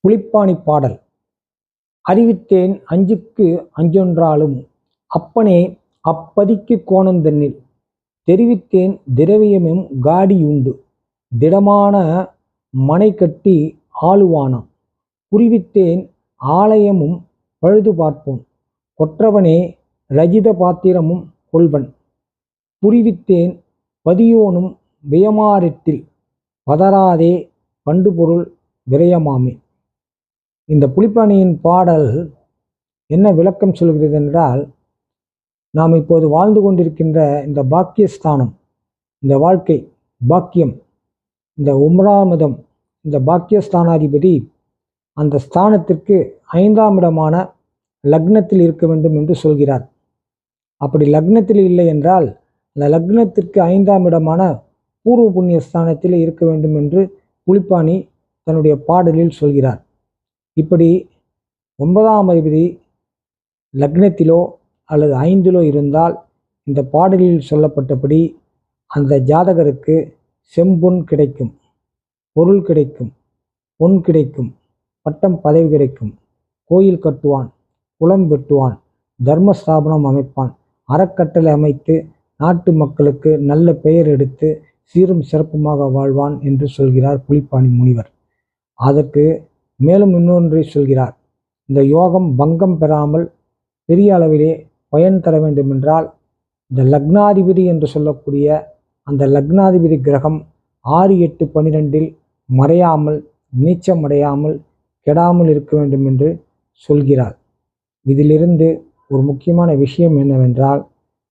புலிப்பாணி பாடல். அறிவித்தேன் அஞ்சுக்கு அஞ்சொன்றாலும் அப்பனே அப்பதிக்கு கோணந்தன்னில் தெரிவித்தேன் திரவியமும் காடியுண்டு திடமான மனை கட்டி ஆளுவானாம் புரிவித்தேன் ஆலயமும் பழுது பார்ப்போன் கொற்றவனே ரஜித பாத்திரமும் கொள்வன் புரிவித்தேன் பதியோனும் வியமாரெட்டில் பதறாதே பண்டுபொருள் விரயமாமே. இந்த புலிப்பாணியின் பாடல் என்ன விளக்கம் சொல்கிறது என்றால், நாம் இப்போது வாழ்ந்து கொண்டிருக்கின்ற இந்த பாக்கியஸ்தானம், இந்த வாழ்க்கை பாக்கியம், இந்த 9ஆம் இடம், இந்த பாக்கியஸ்தானாதிபதி அந்த ஸ்தானத்திற்கு 5ஆம் இடமான லக்னத்தில் இருக்க வேண்டும் என்று சொல்கிறார். அப்படி லக்னத்தில் இல்லை என்றால் அந்த லக்னத்திற்கு 5ஆம் இடமான பூர்வ புண்ணிய ஸ்தானத்தில் இருக்க வேண்டும் என்று புலிப்பாணி தன்னுடைய பாடலில் சொல்கிறார். இப்படி 9ஆம் அதிபதி லக்னத்திலோ அல்லது 5லோ இருந்தால் இந்த பாடலில் சொல்லப்பட்டபடி அந்த ஜாதகருக்கு செம்பொன் கிடைக்கும், பொருள் கிடைக்கும், பொன் கிடைக்கும், பட்டம் பதவி கிடைக்கும், கோயில் கட்டுவான், குளம் வெட்டுவான், தர்மஸ்தாபனம் அமைப்பான், அறக்கட்டளை அமைத்து நாட்டு மக்களுக்கு நல்ல பெயர் எடுத்து சீரும் சிறப்புமாக வாழ்வான் என்று சொல்கிறார் புலிப்பாணி முனிவர். அதற்கு மேலும் இன்னொன்றை சொல்கிறார். இந்த யோகம் பங்கம் பெறாமல் பெரிய அளவிலே பயன் தர வேண்டுமென்றால் இந்த லக்னாதிபதி என்று சொல்லக்கூடிய அந்த லக்னாதிபதி கிரகம் 6, 8, 12 மறையாமல் நீச்சமடையாமல் கெடாமல் இருக்க வேண்டும் என்று சொல்கிறார். இதிலிருந்து ஒரு முக்கியமான விஷயம் என்னவென்றால்,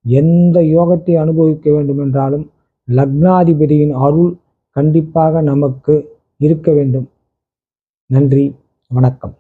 எந்த யோகத்தை அனுபவிக்க வேண்டுமென்றாலும் லக்னாதிபதியின் அருள் கண்டிப்பாக நமக்கு இருக்க வேண்டும். நன்றி, வணக்கம்.